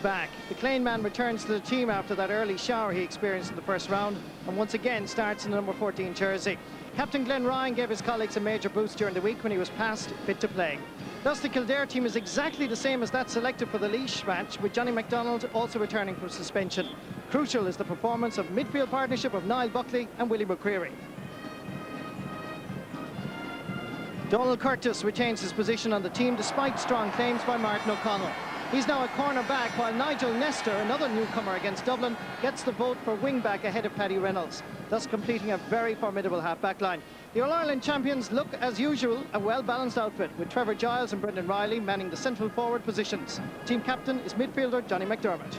back. The Clane man returns to the team after that early shower he experienced in the first round and once again starts in the number 14 jersey. Captain Glenn Ryan gave his colleagues a major boost during the week when he was passed fit to play. Thus the Kildare team is exactly the same as that selected for the Laois match, with Johnny MacDonald also returning from suspension. Crucial is the performance of midfield partnership of Niall Buckley and Willie McCreary. Donald Curtis retains his position on the team despite strong claims by Martin O'Connell. He's now a corner back, while Nigel Nestor, another newcomer against Dublin, gets the vote for wing back ahead of Paddy Reynolds, thus completing a very formidable half-back line. The All-Ireland champions look, as usual, a well-balanced outfit, with Trevor Giles and Brendan Riley manning the central forward positions. Team captain is midfielder Johnny McDermott.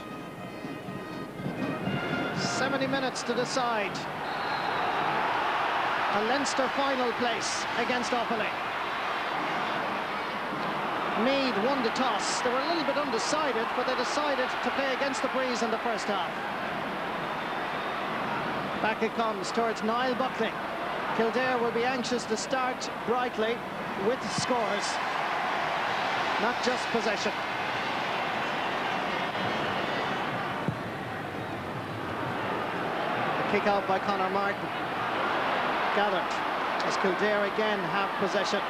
70 minutes to decide a Leinster final place against Offaly. Meath won the toss. They were a little bit undecided, but they decided to play against the breeze in the first half. Back it comes towards Niall Buckley. Kildare will be anxious to start brightly with scores, not just possession. The kick out by Conor Martin. Gathered as Kildare again have possession.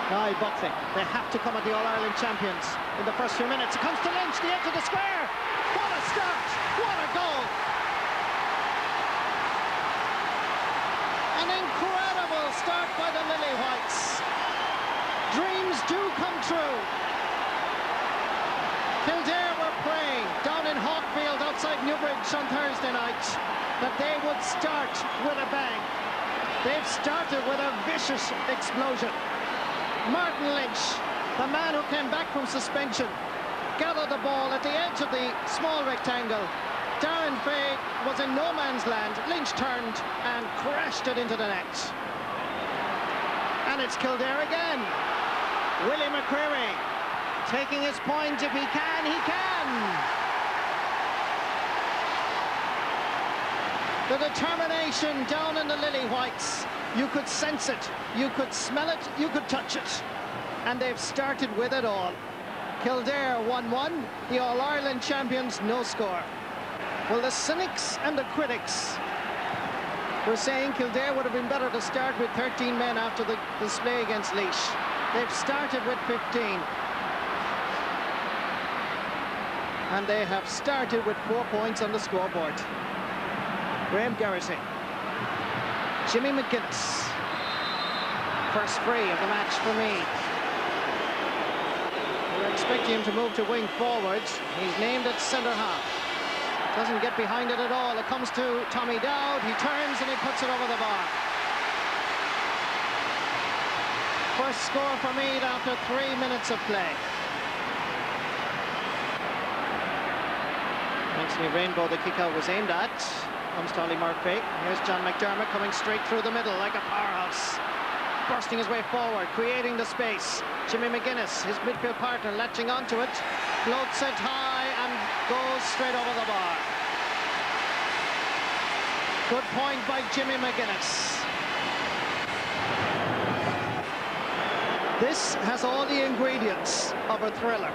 Niall Buckley, they have to come at the All-Ireland champions in the first few minutes. It comes to Lynch, the edge of the square. What a start, what a goal. An incredible start by the Lily Whites. Dreams do come true. Kildare were praying down in Hawkfield outside Newbridge on Thursday night that they would start with a bang. They've started with a vicious explosion. Martin Lynch, the man who came back from suspension, gathered the ball at the edge of the small rectangle. Darren Fay was in no man's land. Lynch turned and crashed it into the net. And it's Kildare again. Willie McCreary taking his point. If he can, he can. The determination down in the Lily Whites. You could sense it, you could smell it, you could touch it. And they've started with it all. Kildare 1-1, the All-Ireland champions no score. Well, the cynics and the critics were saying Kildare would have been better to start with 13 men after the display against Laois. They've started with 15. And they have started with 4 points on the scoreboard. Graham Garrity. Jimmy McGuinness. First free of the match for Meath. We're expecting him to move to wing forward. He's named at centre half. Doesn't get behind it at all. It comes to Tommy Dowd. He turns and he puts it over the bar. First score for Meath after 3 minutes of play. Anthony Rainbow, the kick out was aimed at. Comes to Ollie Murphy. Here's John McDermott coming straight through the middle like a powerhouse. Bursting his way forward, creating the space. Jimmy McGuinness, his midfield partner, latching onto it. Floats it high and goes straight over the bar. Good point by Jimmy McGuinness. This has all the ingredients of a thriller.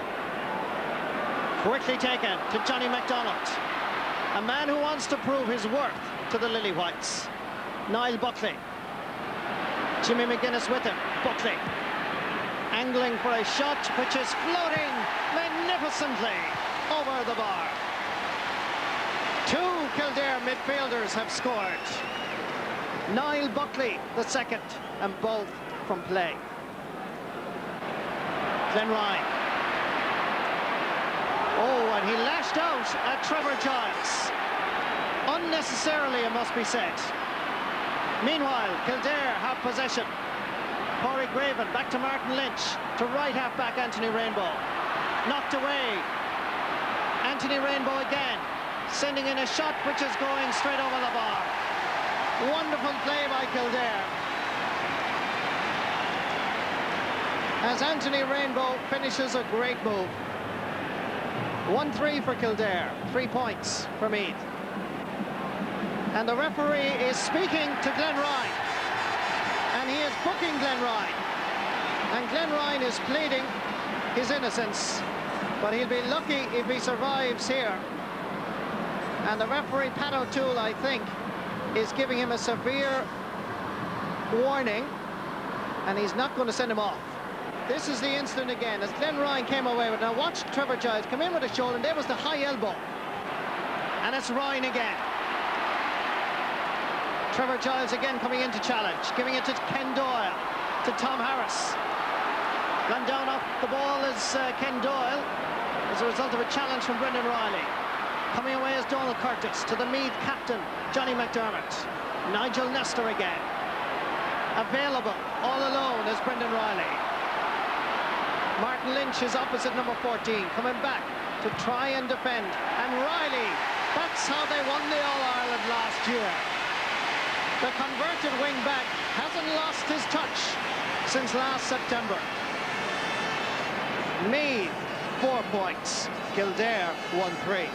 Quickly taken to Johnny MacDonald. A man who wants to prove his worth to the Lily Whites. Niall Buckley. Jimmy McGuinness with him. Buckley. Angling for a shot which is floating magnificently over the bar. 2 Kildare midfielders have scored. Niall Buckley, the second, and both from play. Glenn Ryan. Oh, and he lashed out at Trevor Giles. Unnecessarily, it must be said. Meanwhile, Kildare have possession. Corey Graven back to Martin Lynch. To right half-back Anthony Rainbow. Knocked away. Anthony Rainbow again. Sending in a shot which is going straight over the bar. Wonderful play by Kildare. As Anthony Rainbow finishes a great move. 1-3 for Kildare, 3 points for Meath. And the referee is speaking to Glenn Ryan. And he is booking Glenn Ryan. And Glenn Ryan is pleading his innocence. but he'll be lucky if he survives here. And the referee, Pat O'Toole, I think, is giving him a severe warning, and he's not going to send him off. This is the incident again, as Glenn Ryan came away with it. Now watch Trevor Giles come in with a shoulder, and there was the high elbow. And it's Ryan again. Trevor Giles again coming in to challenge, giving it to Ken Doyle, to Tom Harris. Gone down off the ball is Ken Doyle, as a result of a challenge from Brendan Riley. Coming away is Donald Curtis, to the Meath captain, Johnny McDermott. Nigel Nestor again. Available, all alone, is Brendan Riley. Martin Lynch is opposite number 14, coming back to try and defend. And Riley, that's how they won the All-Ireland last year. The converted wing-back hasn't lost his touch since last September. Meath, 4 points. Kildare, 1-3.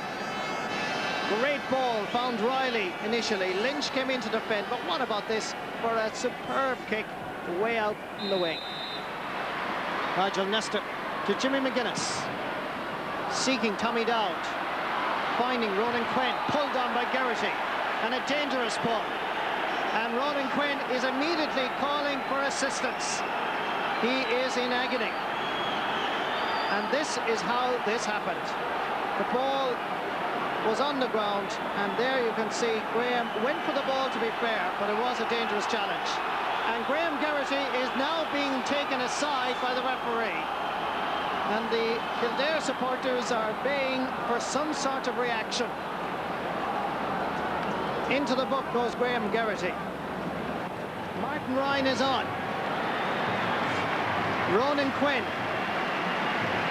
Great ball, found Riley initially. Lynch came in to defend, but what about this for a superb kick way out in the wing? Nigel Nestor to Jimmy McGuinness, seeking Tommy Dowd, finding Ronan Quinn, pulled on by Geraghty, and a dangerous pull. And Ronan Quinn is immediately calling for assistance. He is in agony. And this is how this happened. The ball was on the ground, and there you can see Graham went for the ball, to be fair, but it was a dangerous challenge. And Graham Geraghty is now being taken aside by the referee. And the Kildare supporters are baying for some sort of reaction. Into the book goes Graham Geraghty. Martin Ryan is on. Ronan Quinn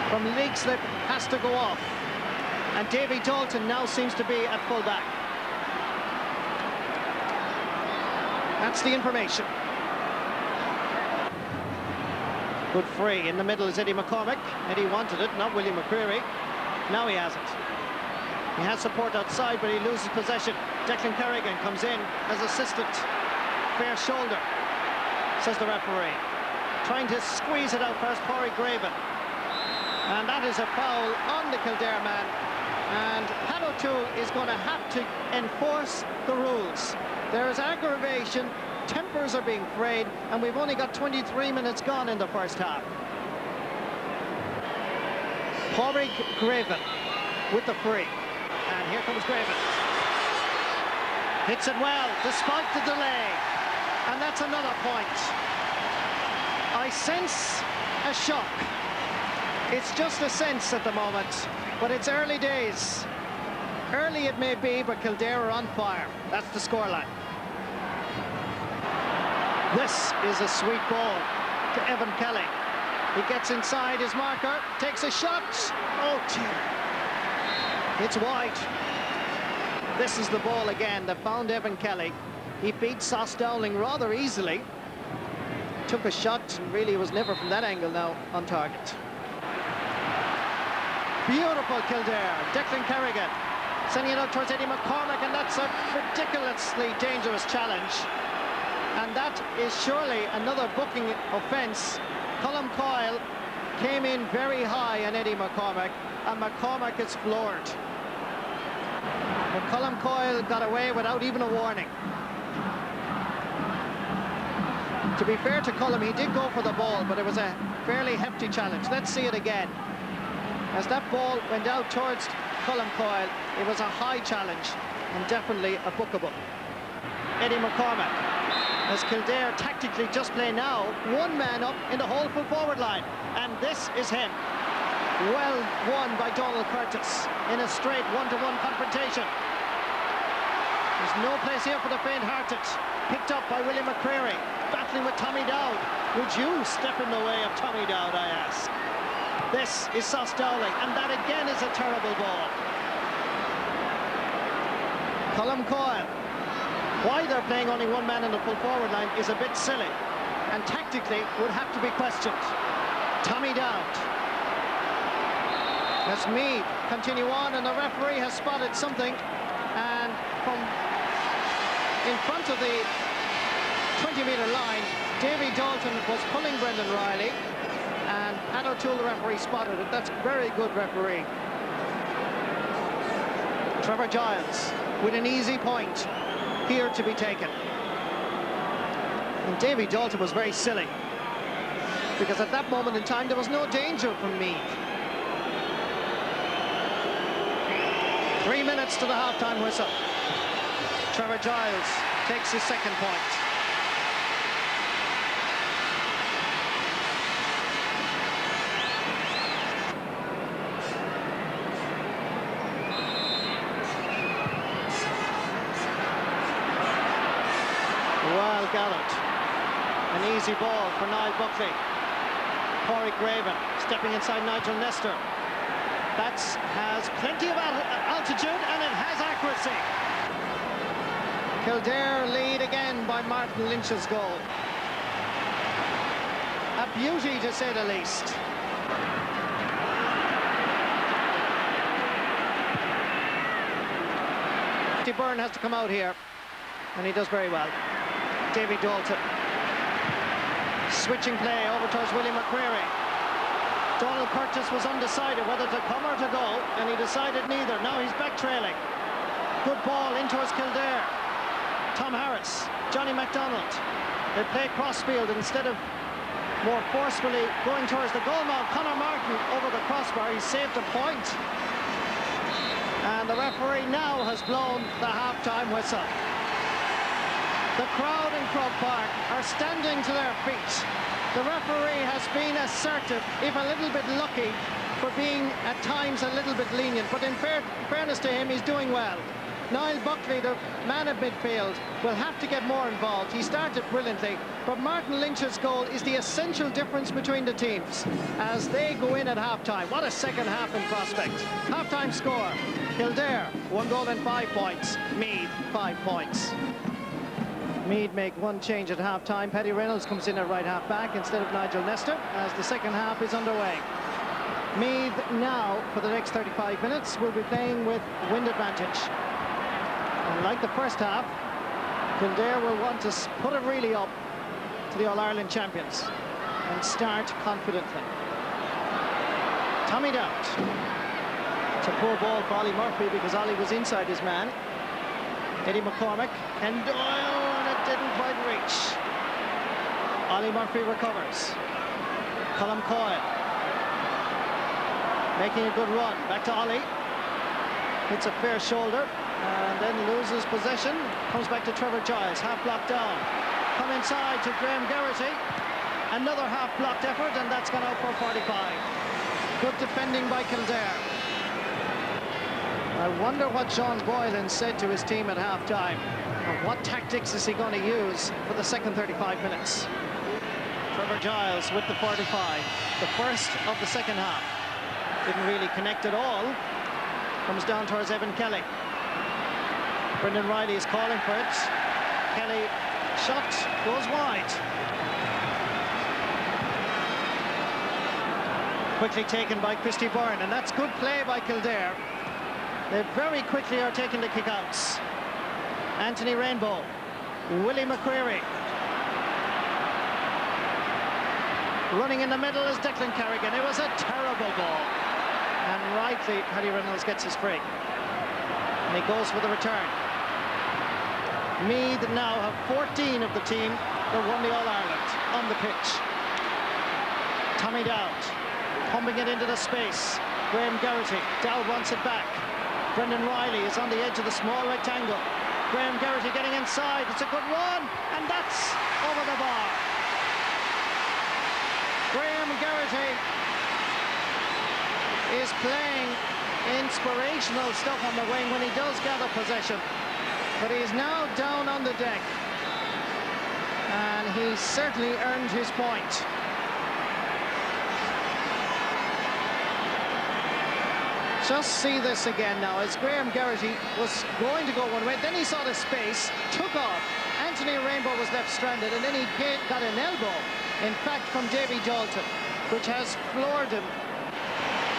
from Leixlip has to go off. And Davy Dalton now seems to be at full back. That's the information. Good free. In the middle is Eddie McCormick. Eddie wanted it, not William McCreary. Now he has it. He has support outside, but he loses possession. Declan Kerrigan comes in as assistant. Fair shoulder, says the referee. Trying to squeeze it out first, Corey Graven. And that is a foul on the Kildare man. And Pat O'Toole is going to have to enforce the rules. There is aggravation, tempers are being frayed, and we've only got 23 minutes gone in the first half. Corey Graven with the free. And here comes Graven. Hits it well, despite the delay. And that's another point. I sense a shock. It's just a sense at the moment, but it's early days. Early it may be, but Kildare are on fire. That's the scoreline. This is a sweet ball to Evan Kelly. He gets inside his marker, takes a shot. Oh dear. It's wide. This is the ball again that found Evan Kelly. He beat Sauce Dowling rather easily. Took a shot and really was never from that angle now on target. Beautiful Kildare. Declan Kerrigan sending it out towards Eddie McCormick, and that's a ridiculously dangerous challenge. And that is surely another booking offence. Colm Coyle came in very high on Eddie McCormick, and McCormick is floored. But Colm Coyle got away without even a warning. To be fair to Colm, he did go for the ball, but it was a fairly hefty challenge. Let's see it again. As that ball went out towards Colm Coyle, it was a high challenge and definitely a bookable. Eddie McCormick, as Kildare tactically just play now, one man up in the whole full forward line, and this is him. Well won by Donald Curtis in a straight one-to-one confrontation. There's no place here for the faint-hearted. Picked up by William McCreary, battling with Tommy Dowd. Would you step in the way of Tommy Dowd, I ask? This is Sauce Dowling, and that again is a terrible ball. Colm Coyle. Why they're playing only one man in the full forward line is a bit silly, and tactically would have to be questioned. Tommy Dowd. As Meath continue on, and the referee has spotted something, and from in front of the 20-metre line, Davy Dalton was pulling Brendan Riley, and Pat O'Toole, the referee, spotted it. That's very good refereeing. Trevor Giles with an easy point here to be taken. And Davy Dalton was very silly, because at that moment in time there was no danger from Meath. 3 minutes to the half-time whistle. Trevor Giles takes his second point. Well gathered. An easy ball for Niall Buckley. Corey Graven stepping inside Nigel Nestor. That has plenty of altitude and it has accuracy. Kildare lead again by Martin Lynch's goal. A beauty, to say the least. Byrne has to come out here, and he does very well. Davy Dalton. Switching play over towards Willie McCreary. Donald Curtis was undecided whether to come or to go, and he decided neither. Now he's back trailing. Good ball in towards Kildare. Tom Harris, Johnny MacDonald. They play crossfield instead of more forcefully going towards the goal mouth. Conor Martin over the crossbar. He saved a point. And the referee now has blown the half-time whistle. The crowd in Croke Park are standing to their feet. The referee has been assertive, if a little bit lucky, for being at times a little bit lenient. But in fairness to him, he's doing well. Niall Buckley, the man at midfield, will have to get more involved. He started brilliantly, but Martin Lynch's goal is the essential difference between the teams as they go in at half-time. What a second half in prospect. Half-time score, Kildare, 1 goal and 5 points. Meath, 5 points. Meath make one change at half-time. Paddy Reynolds comes in at right half-back instead of Nigel Nestor as the second half is underway. Meath now, for the next 35 minutes, will be playing with wind advantage. And like the first half, Kildare will want to put it really up to the All-Ireland champions and start confidently. Tommy Dowd. It's a poor ball for Ollie Murphy because Ollie was inside his man. Eddie McCormick and Doyle, and it didn't quite reach. Ollie Murphy recovers. Colm Coyle making a good run. Back to Ollie. Hits a fair shoulder and then loses possession. Comes back to Trevor Giles, half blocked down. Come inside to Graham Geraghty. Another half blocked effort, and that's gone out for 45. Good defending by Kildare. I wonder what Sean Boylan said to his team at half-time, and what tactics is he going to use for the second 35 minutes. Trevor Giles with the 45, the first of the second half. Didn't really connect at all. Comes down towards Evan Kelly. Brendan Riley is calling for it. Kelly shot goes wide. Quickly taken by Christy Byrne, and that's good play by Kildare. They very quickly are taking the kickouts. Anthony Rainbow, Willie McCreary. Running in the middle is Declan Carrigan. It was a terrible ball. And rightly, Paddy Reynolds gets his free. And he goes for the return. Meath now have 14 of the team that won the All-Ireland on the pitch. Tommy Dowd, pumping it into the space. Graham Geraghty, Dowd wants it back. Brendan Riley is on the edge of the small rectangle. Graham Geraghty getting inside. It's a good run, and that's over the bar. Graham Geraghty is playing inspirational stuff on the wing when he does gather possession. But he's now down on the deck. And he certainly earned his point. Just see this again now, as Graham Geraghty was going to go one way, then he saw the space, took off. Anthony Rainbow was left stranded, and then he got an elbow, in fact, from Davy Dalton, which has floored him.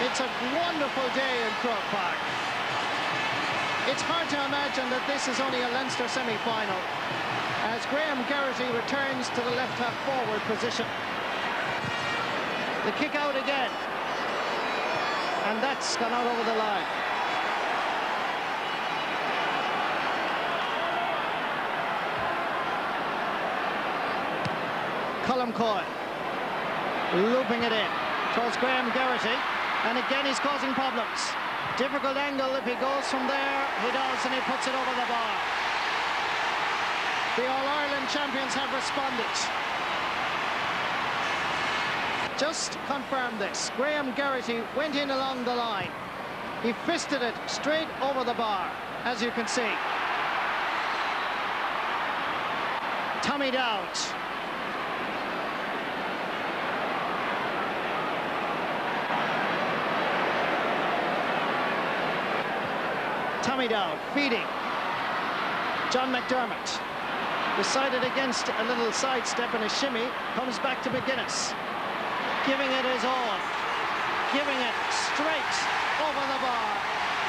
It's a wonderful day in Croke Park. It's hard to imagine that this is only a Leinster semi-final, as Graham Geraghty returns to the left half forward position. The kick out again. And that's gone out over the line. Colm Coyle looping it in towards Graham Geraghty, and again he's causing problems. Difficult angle. If he goes from there, he does, and he puts it over the bar. The All-Ireland champions have responded. Just confirm this. Graham Geraghty went in along the line. He fisted it straight over the bar, as you can see. Tommy Dowd. Tommy Dowd feeding. John McDermott decided against a little sidestep and a shimmy. Comes back to McGuinness. Giving it his all. Giving it straight over the bar.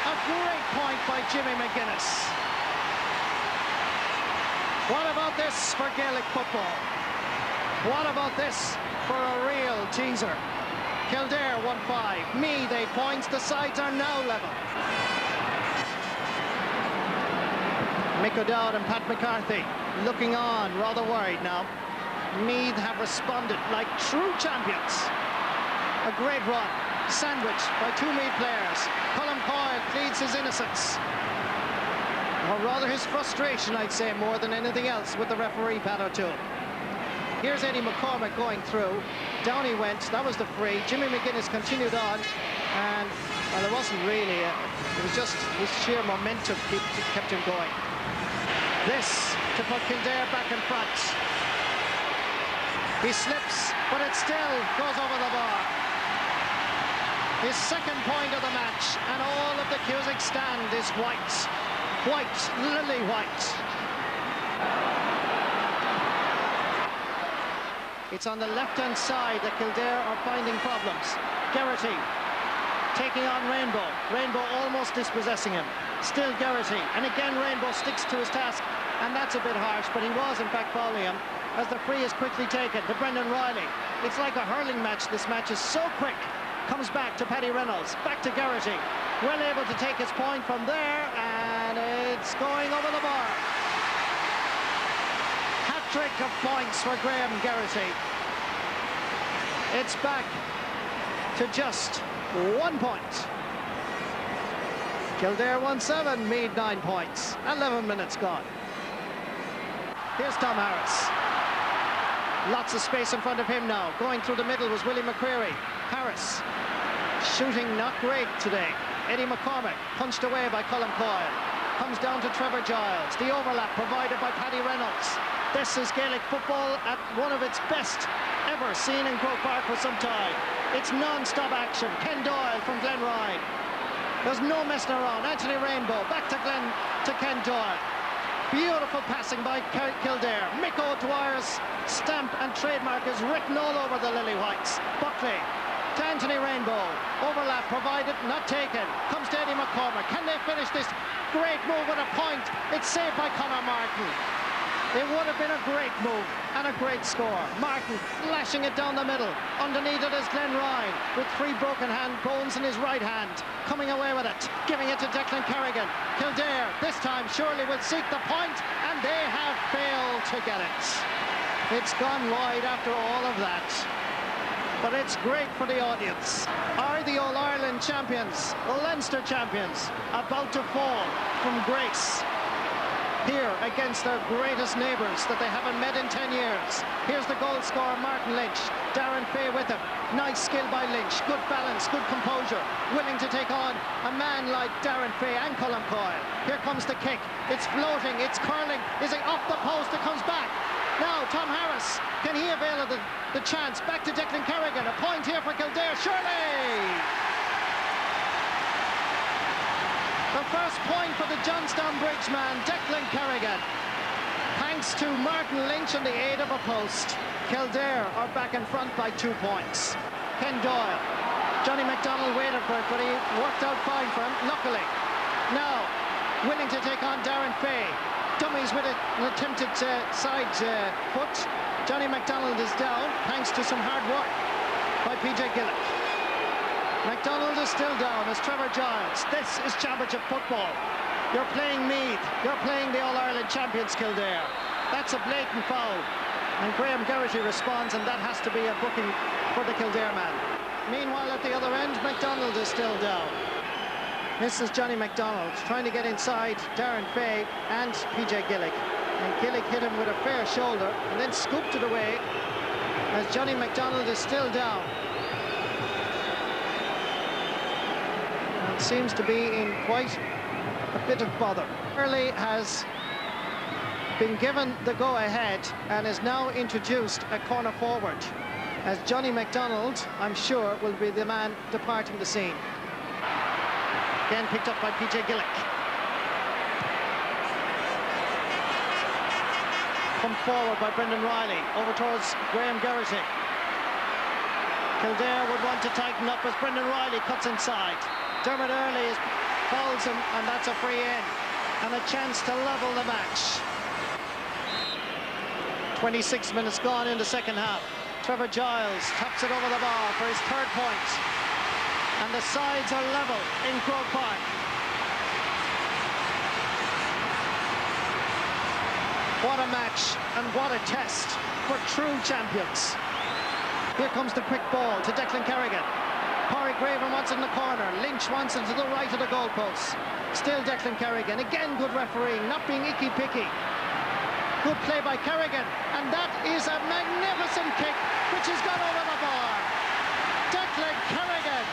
A great point by Jimmy McGuinness. What about this for Gaelic football? What about this for a real teaser? Kildare 1-5. Meath 8 points. The sides are now level. Mick O'Dowd and Pat McCarthy looking on, rather worried now. Meath have responded like true champions. A great run, sandwiched by two Meath players. Colm Coyle pleads his innocence, or rather his frustration, I'd say, more than anything else, with the referee, Pat O'Toole. Here's Eddie McCormick going through. Down he went, that was the free. Jimmy McGuinness continued on, and, well, it wasn't really, it was just his sheer momentum kept him going. This to put Kildare back in front. He slips, but it still goes over the bar. His second point of the match, and all of the Cusack stand is white. White, lily white. It's on the left-hand side that Kildare are finding problems. Geraghty taking on Rainbow. Rainbow almost dispossessing him. Still Geraghty, and again Rainbow sticks to his task, and that's a bit harsh, but he was in fact fouling him, as the free is quickly taken to Brendan Riley. It's like a hurling match. This match is so quick. Comes back to Paddy Reynolds, back to Geraghty. Well able to take his point from there, and it's going over the bar. Hat-trick of points for Graham Geraghty. It's back to just 1 point. Kildare 1-7, Meath 9 points. 11 minutes gone. Here's Tom Harris. Lots of space in front of him now. Going through the middle was Willie McCreary. Harris shooting not great today. Eddie McCormick punched away by Colm Coyle. Comes down to Trevor Giles. The overlap provided by Paddy Reynolds. This is Gaelic football at one of its best ever seen in Croke Park for some time. It's non-stop action. Ken Doyle from Glenryan. There's no messing around. Anthony Rainbow back to Ken Doyle. Beautiful passing by Kildare. Mick O'Dwyer's stamp and trademark is written all over the Lily Whites. Buckley to Anthony Rainbow. Overlap provided, not taken. Comes to Eddie McCormick. Can they finish this? Great move with a point. It's saved by Conor Martin. It would have been a great move and a great score. Martin flashing it down the middle. Underneath it is Glenn Ryan with 3 broken bones in his right hand. Coming away with it, giving it to Declan Kerrigan. Kildare this time surely will seek the point, and they have failed to get it. It's gone wide after all of that. But it's great for the audience. Are the All-Ireland champions, the Leinster champions, about to fall from grace here against their greatest neighbours that they haven't met in 10 years? Here's the goal scorer, Martin Lynch. Darren Fay with him. Nice skill by Lynch. Good balance, good composure. Willing to take on a man like Darren Fay and Colm Coyle. Here comes the kick. It's floating, it's curling. Is it off the post? It comes back. Now, Tom Harris, can he avail of the chance? Back to Declan Kerrigan. A point here for Kildare, surely! The first point for the Johnstown Bridge man, Declan Kerrigan. Thanks to Martin Lynch and the aid of a post, Kildare are back in front by 2 points. Ken Doyle. Johnny McDonald waited for it, but he worked out fine for him, luckily. Now, willing to take on Darren Fay. Dummies with an attempted side foot. Johnny McDonald is down, thanks to some hard work. by PJ Gillick. MacDonald is still down as Trevor Giles. This is Championship football. You're playing Meath. You're playing the All-Ireland champions Kildare. That's a blatant foul. And Graham Geraghty responds, and that has to be a booking for the Kildare man. Meanwhile, at the other end, MacDonald is still down. This is Johnny MacDonald trying to get inside Darren Fay and PJ Gillick. And Gillick hit him with a fair shoulder and then scooped it away as Johnny MacDonald is still down. And seems to be in quite a bit of bother. Early has been given the go-ahead and is now introduced a corner forward, as Johnny MacDonald, I'm sure, will be the man departing the scene. Again picked up by PJ Gillick. Come forward by Brendan Riley, over towards Graham Geraghty. Kildare would want to tighten up as Brendan Riley cuts inside. Dermot Earley fouls him, and that's a free in. And a chance to level the match. 26 minutes gone in the second half. Trevor Giles taps it over the bar for his third point. And the sides are level in Croke Park. What a match and what a test for true champions. Here comes the quick ball to Declan Kerrigan. Pádraig Graven wants it in the corner. Lynch wants it to the right of the goalpost. Still Declan Kerrigan. Again, good refereeing, not being icky-picky. Good play by Kerrigan. And that is a magnificent kick, which has gone over the bar. Declan Kerrigan.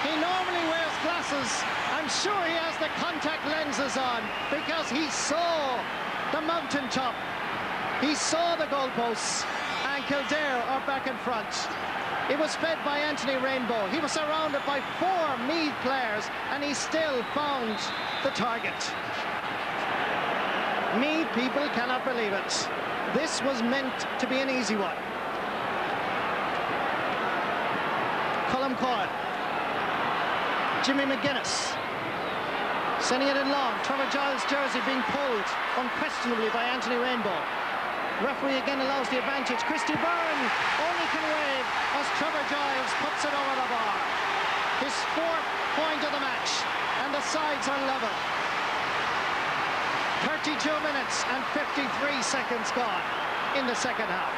He normally wears glasses. I'm sure he has the contact lenses on because he saw the mountaintop. He saw the goalposts, and Kildare are back in front. It was fed by Anthony Rainbow. He was surrounded by 4 Meath players, and he still found the target. Meath people cannot believe it. This was meant to be an easy one. Colm Coyle. Jimmy McGuinness. Sending it in long. Trevor Giles' jersey being pulled unquestionably by Anthony Rainbow. Referee again allows the advantage. Christy Byrne only can wave as Trevor Giles puts it over the bar. His 4th point of the match, and the sides are level. 32 minutes and 53 seconds gone in the second half.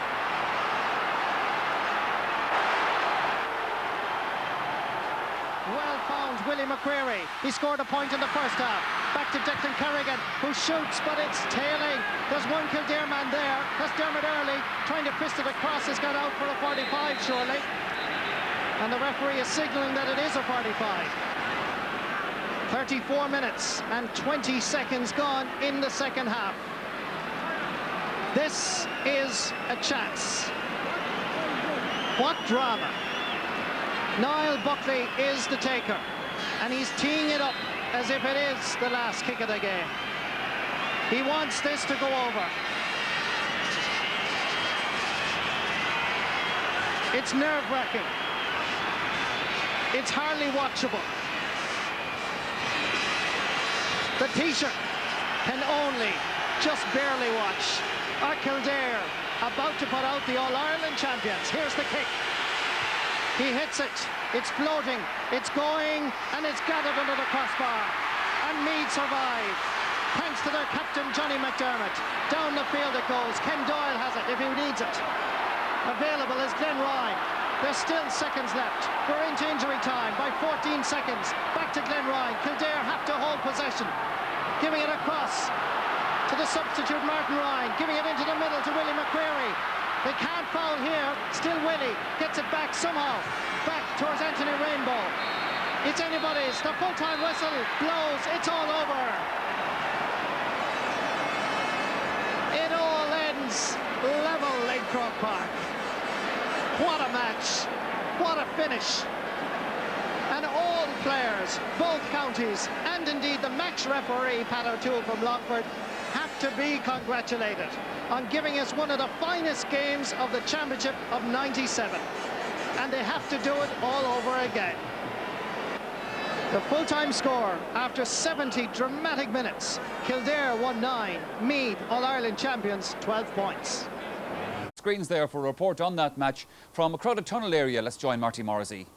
Well found, Willie McCreary. He scored a point in the first half. Back to Declan Kerrigan, who shoots, but it's tailing. There's one Kildare man there. That's Dermot Earley trying to fist it across. Has got out for a 45, surely. And the referee is signalling that it is a 45. 34 minutes and 20 seconds gone in the second half. This is a chance. What drama. Niall Buckley is the taker, and he's teeing it up as if it is the last kick of the game. He wants this to go over. It's nerve-wracking. It's hardly watchable. The Taoiseach can only just barely watch. Are Kildare about to put out the All-Ireland champions? Here's the kick. He hits it, it's floating, it's going, and it's gathered under the crossbar. And Meath survive, thanks to their captain, Johnny McDermott. Down the field it goes. Ken Doyle has it if he needs it. Available is Glenn Ryan. There's still seconds left. We're into injury time by 14 seconds. Back to Glenn Ryan. Kildare have to hold possession. Giving it across to the substitute, Martin Ryan. Giving it into the middle to Willie McCreary. They can't foul here. Still Willie gets it back somehow. Back towards Anthony Rainbow. It's anybody's. The full-time whistle blows. It's all over. It all ends level in Croke Park. What a match. What a finish. And all players, both counties, and indeed the match referee, Pat O'Toole from Longford, have to be congratulated on giving us one of the finest games of the championship of '97. And they have to do it all over again. The full-time score after 70 dramatic minutes. Kildare won 9, Meath, All-Ireland champions, 12 points. screens there for a report on that match from a crowded tunnel area. Let's join Marty Morrissey.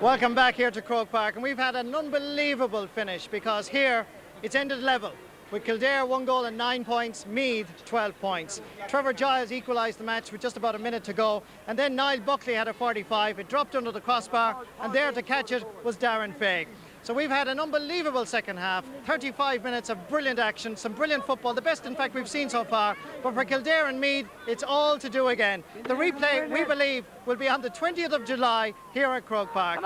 Welcome back here to Croke Park, and we've had an unbelievable finish because here it's ended level with Kildare 1 goal and 9 points, Meath 12 points. Trevor Giles equalised the match with just about a minute to go, and then Niall Buckley had a 45. It dropped under the crossbar, and there to catch it was Darren Faig. So we've had an unbelievable second half, 35 minutes of brilliant action, some brilliant football, the best in fact we've seen so far. But for Kildare and Meath, it's all to do again. The replay, we believe, will be on the 20th of July here at Croke Park.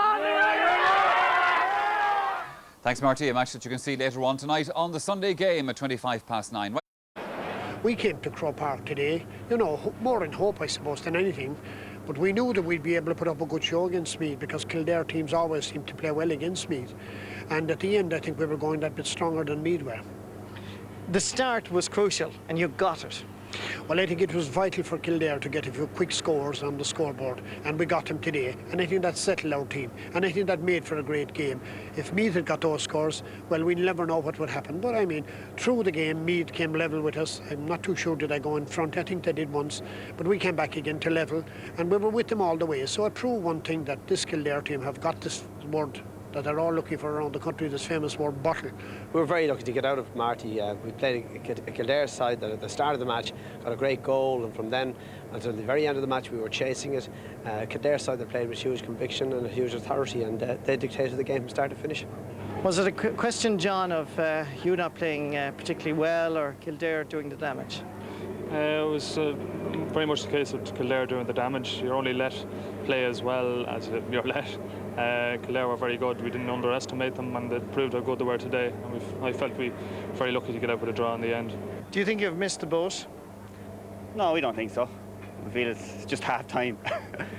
Thanks, Marty. A match that you can see later on tonight on the Sunday game at 9:25. We came to Croke Park today, you know, more in hope, I suppose, than anything. But we knew that we'd be able to put up a good show against Meath because Kildare teams always seem to play well against Meath. And at the end, I think we were going that bit stronger than Meath were. The start was crucial, and you got it. Well, I think it was vital for Kildare to get a few quick scores on the scoreboard, and we got them today. And I think that settled our team, and I think that made for a great game. If Meath had got those scores, well, we'd never know what would happen. But I mean, through the game, Meath came level with us. I'm not too sure did I go in front. I think they did once, but we came back again to level, and we were with them all the way. So it proved one thing, that this Kildare team have got this word that they're all looking for around the country, this famous word, bottle. We were very lucky to get out of Marty. We played a Kildare side that at the start of the match got a great goal, and from then until the very end of the match we were chasing it. Kildare side that played with huge conviction and a huge authority, and they dictated the game from start to finish. Was it a question, John, of you not playing particularly well or Kildare doing the damage? It was very much the case of Kildare doing the damage. You're only let play as well as you're let. Kildare were very good. We didn't underestimate them, and they proved how good they were today. And I felt we were very lucky to get out with a draw in the end. Do you think you've missed the boat? No, we don't think so. We feel it's just half time.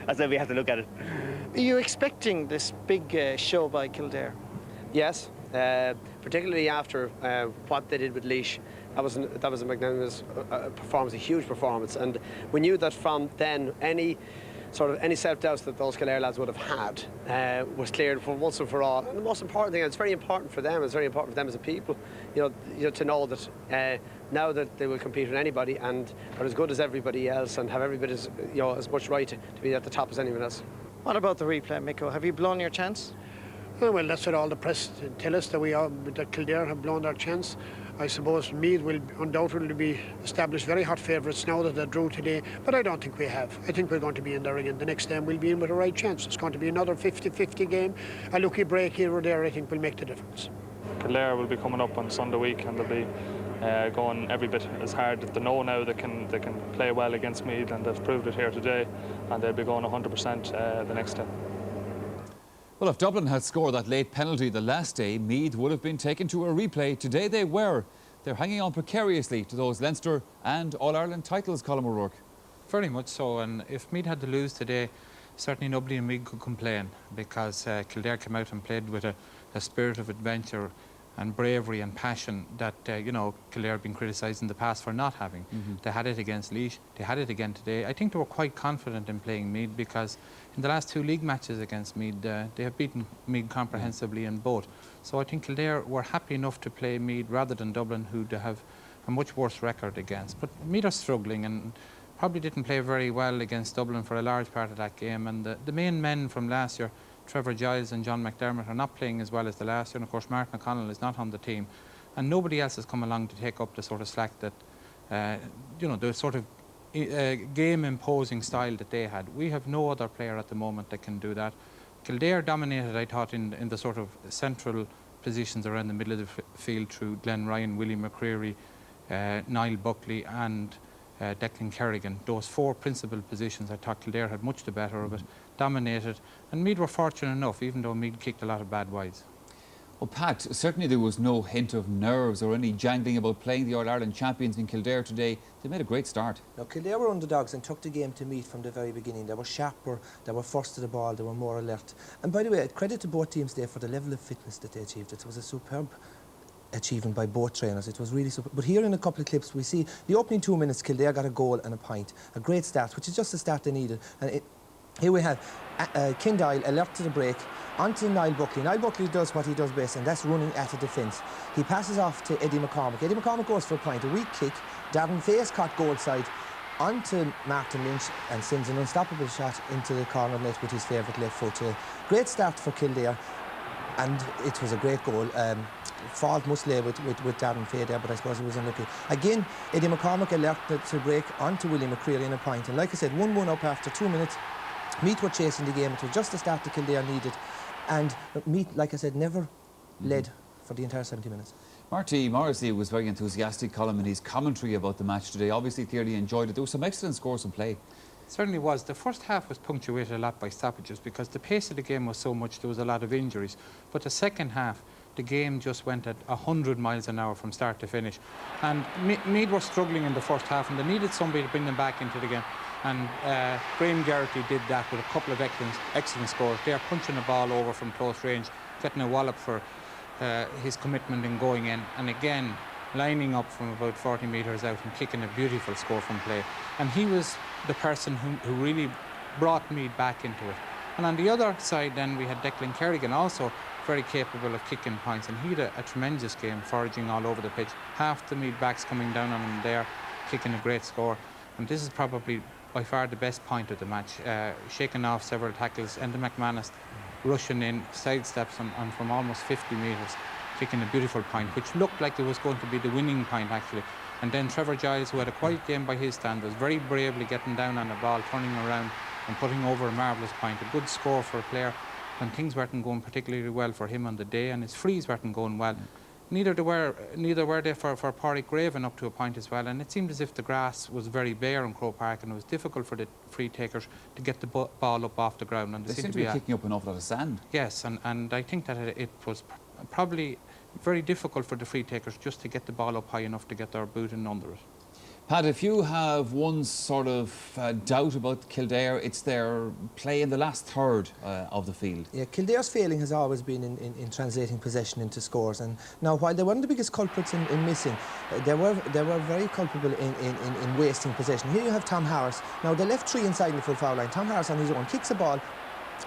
As if we have to look at it. Are you expecting this big show by Kildare? Yes, particularly after what they did with Laois. That was a magnanimous performance, a huge performance, and we knew that from then any self-doubts that those Kildare lads would have had was cleared for once and for all. And the most important thing, and it's very important for them, it's very important for them as a people, you know to know that now that they will compete with anybody and are as good as everybody else and have every bit as much right to be at the top as anyone else. What about the replay, Mikko? Have you blown your chance? Oh, well, that's what all the press tell us, that Kildare have blown their chance. I suppose Meath will undoubtedly be established very hot favourites now that they drew today, but I don't think we have. I think we're going to be in there again. The next time we'll be in with a right chance. It's going to be another 50-50 game. A lucky break here or there, I think, will make the difference. Kildare will be coming up on Sunday week, and they'll be going every bit as hard. They know now they can play well against Meath, and they've proved it here today, and they'll be going 100% the next day. Well, if Dublin had scored that late penalty the last day, Meath would have been taken to a replay. Today they were. They're hanging on precariously to those Leinster and All-Ireland titles, Colm O'Rourke. Very much so, and if Meath had to lose today, certainly nobody in Meath could complain, because Kildare came out and played with a spirit of adventure and bravery and passion that, Kildare have been criticised in the past for not having. They had it against Laois, they had it again today. I think they were quite confident in playing Meath, because in the last two league matches against Meath, they have beaten Meath comprehensively in both. So I think Kildare were happy enough to play Meath rather than Dublin, who they have a much worse record against. But Meath are struggling and probably didn't play very well against Dublin for a large part of that game. And the main men from last year, Trevor Giles and John McDermott, are not playing as well as the last year. And of course, Mark McConnell is not on the team. And nobody else has come along to take up the sort of slack that, the sort of game-imposing style that they had. We have no other player at the moment that can do that. Kildare dominated, I thought, in the sort of central positions around the middle of the field through Glenn Ryan, Willie McCreary, Niall Buckley and Declan Kerrigan. Those four principal positions, I thought Kildare had much the better of it, dominated, and Meath were fortunate enough, even though Meath kicked a lot of bad wides. Well, Pat, certainly there was no hint of nerves or any jangling about playing the All-Ireland champions in Kildare today. They made a great start. Now, Kildare were underdogs and took the game to Meath from the very beginning. They were sharper, they were first to the ball, they were more alert. And by the way, credit to both teams there for the level of fitness that they achieved. It was a superb achievement by both trainers. It was really super. But here in a couple of clips we see the opening 2 minutes, Kildare got a goal and a point. A great start, which is just the start they needed. And here we have Kildare alert to the break, onto Niall Buckley. Niall Buckley does what he does best, and that's running at a defence. He passes off to Eddie McCormick. Eddie McCormick goes for a point, a weak kick. Darren Face caught goal side. onto Martin Lynch and sends an unstoppable shot into the corner net with his favourite left foot. Great start for Kildare, and it was a great goal. Fault must lay with Darren Fay there, but I suppose he was unlucky. Again, Eddie McCormack alerted to break onto Willie McCreary in a point, and like I said, 1-1 up after 2 minutes. Meath were chasing the game. It was just the start that Kildare needed, and Meath, like I said, never led for the entire 70 minutes. Marty Morrissey was very enthusiastic, Colin, in his commentary about the match today. Obviously, clearly enjoyed it. There were some excellent scores in play. Certainly was. The first half was punctuated a lot by stoppages because the pace of the game was so much, there was a lot of injuries. But the second half, the game just went at 100 miles an hour from start to finish. And Meath were struggling in the first half, and they needed somebody to bring them back into the game. And Graham Geraghty did that with a couple of excellent scores. They are punching the ball over from close range, getting a wallop for his commitment in going in, and again lining up from about 40 metres out and kicking a beautiful score from play. And he was the person who really brought Meath back into it. And on the other side then we had Declan Kerrigan, also very capable of kicking points, and he had a tremendous game, foraging all over the pitch. Half the Meath backs coming down on him there, kicking a great score. And this is probably by far the best point of the match, shaking off several tackles. Enda McManus rushing in, sidesteps and from almost 50 metres, kicking a beautiful point, which looked like it was going to be the winning point actually. And then Trevor Giles, who had a quiet game by his standards, very bravely getting down on the ball, turning around and putting over a marvellous point. A good score for a player when things weren't going particularly well for him on the day, and his frees weren't going well. Neither were they for Pádraig Graven up to a point as well, and it seemed as if the grass was very bare in Croke Park, and it was difficult for the free takers to get the ball up off the ground. And they seemed to be kicking up an awful lot of sand. Yes, and I think that it was probably very difficult for the free takers just to get the ball up high enough to get their boot in under it. Pat, if you have one sort of doubt about Kildare, it's their play in the last third of the field. Yeah, Kildare's failing has always been in translating possession into scores. And now, while they weren't the biggest culprits in missing, they were very culpable in wasting possession. Here you have Tom Harris. Now, they left 3 inside the full foul line. Tom Harris on his own kicks the ball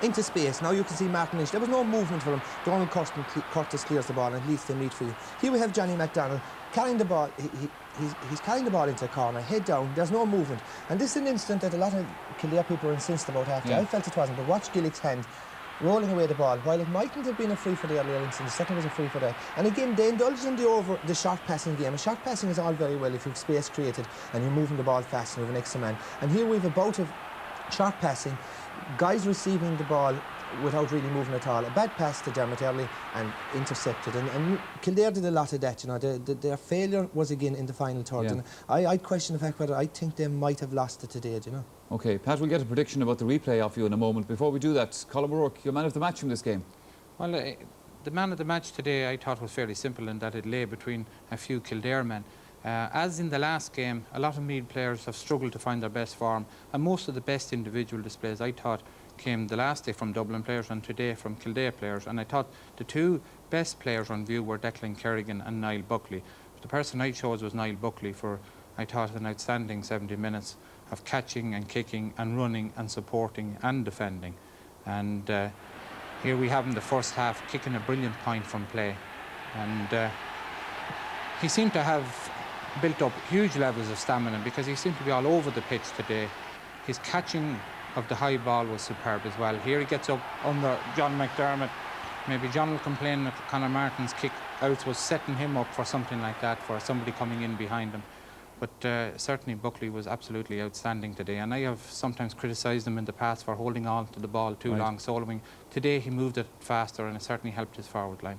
into space. Now you can see Martin Lynch. There was no movement for him. Donald Curtis clears the ball and leads the Meath free. Here we have Johnny McDonald carrying the ball. He's carrying the ball into the corner, head down. There's no movement. And this is an instant that a lot of Kildare people were incensed about after. I felt it wasn't, but watch Gillick's hand rolling away the ball. While it mightn't have been a free for the earlier instance, the second was a free for that. And again, they indulged in the short passing game. And short passing is all very well if you've space created and you're moving the ball fast and you have an extra man. And here we have a bout of short passing, guys receiving the ball without really moving at all. A bad pass to Dermot Early and intercepted. And Kildare did a lot of that, you know. Their failure was again in the final third. Yeah. And I'd question the fact whether I think they might have lost it today, you know. OK, Pat, we'll get a prediction about the replay off you in a moment. Before we do that, Colin O'Rourke, your man of the match from this game. Well, the man of the match today I thought was fairly simple in that it lay between a few Kildare men. As in the last game, a lot of Meath players have struggled to find their best form, and most of the best individual displays I thought came the last day from Dublin players and today from Kildare players. And I thought the 2 best players on view were Declan Kerrigan and Niall Buckley. But the person I chose was Niall Buckley for, I thought, an outstanding 70 minutes of catching and kicking and running and supporting and defending. And here we have him the first half kicking a brilliant point from play. And he seemed to have built up huge levels of stamina because he seemed to be all over the pitch today. His catching of the high ball was superb as well. Here he gets up under John McDermott. Maybe John will complain that Conor Martin's kick out was setting him up for something like that, for somebody coming in behind him. But certainly Buckley was absolutely outstanding today, and I have sometimes criticised him in the past for holding on to the ball too long, soloing. Today he moved it faster and it certainly helped his forward line.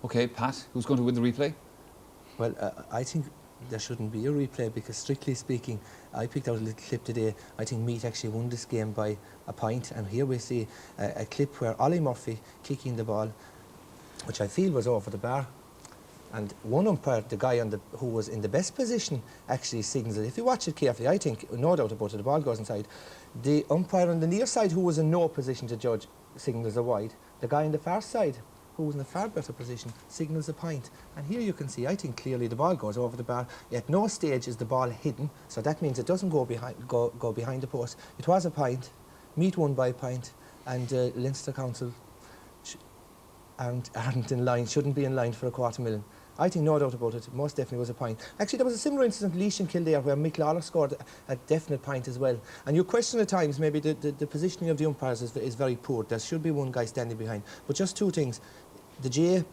OK, Pat, who's going to win the replay? Well, I think there shouldn't be a replay because, strictly speaking, I picked out a little clip today. I think Meath actually won this game by a point, and here we see a clip where Ollie Murphy kicking the ball, which I feel was over the bar, and one umpire, the guy who was in the best position, actually signals it. If you watch it carefully, I think, no doubt about it, the ball goes inside. The umpire on the near side, who was in no position to judge, signals a wide. The guy on the far side, who was in a far better position, signals a point. And here you can see, I think clearly the ball goes over the bar. At no stage is the ball hidden, so that means it doesn't go behind the post. It was a point. Meath won by a point, and Leinster Council aren't in line, shouldn't be in line for $250,000. I think no doubt about it, most definitely was a point. Actually, there was a similar incident in Laois and Kildare where Mick Lawler scored a definite point as well. And you question at times maybe the positioning of the umpires is very poor. There should be one guy standing behind. But just two things. The GA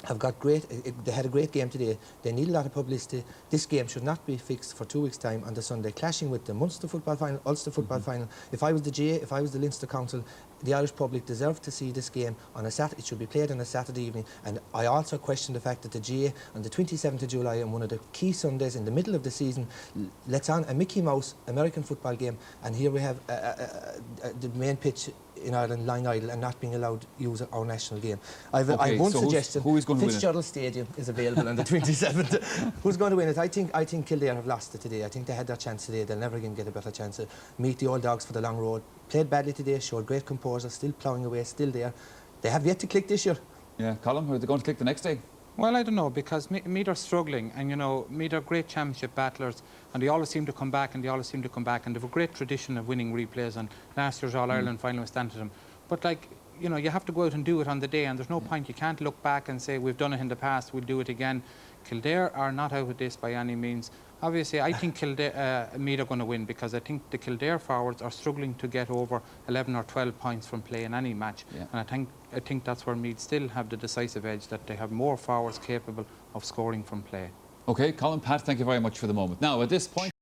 have got they had a great game today. They need a lot of publicity. This game should not be fixed for 2 weeks' time on the Sunday, clashing with the Munster football final, Ulster football final. If I was the GA, if I was the Leinster Council, the Irish public deserve to see this game on a Saturday. It should be played on a Saturday evening. And I also question the fact that the GA on the 27th of July, on one of the key Sundays in the middle of the season, lets on a Mickey Mouse American football game, and here we have the main pitch in Ireland lying idle and not being allowed to use our national game. I have one suggestion. Who is going to win it? Fitzgerald Stadium is available on the 27th. Who's going to win it? I think Kildare have lost it today. I think they had their chance today. They'll never again get a better chance to meet the old dogs for the long road. Played badly today, showed great composure, still ploughing away, still there. They have yet to click this year. Yeah, Colin, are they going to click the next day? Well, I don't know, because Meath are struggling, and you know, Meath are great championship battlers, and they always seem to come back, and they always seem to come back, and they have a great tradition of winning replays, and last year's All-Ireland final was stand to them. But like, you know, you have to go out and do it on the day, and there's no point. You can't look back and say, we've done it in the past, we'll do it again. Kildare are not out of this by any means. Obviously, I think Meath are going to win, because I think the Kildare forwards are struggling to get over 11 or 12 points from play in any match. Yeah. And I think that's where Meath still have the decisive edge, that they have more forwards capable of scoring from play. OK, Colin, Pat, thank you very much for the moment. Now, at this point...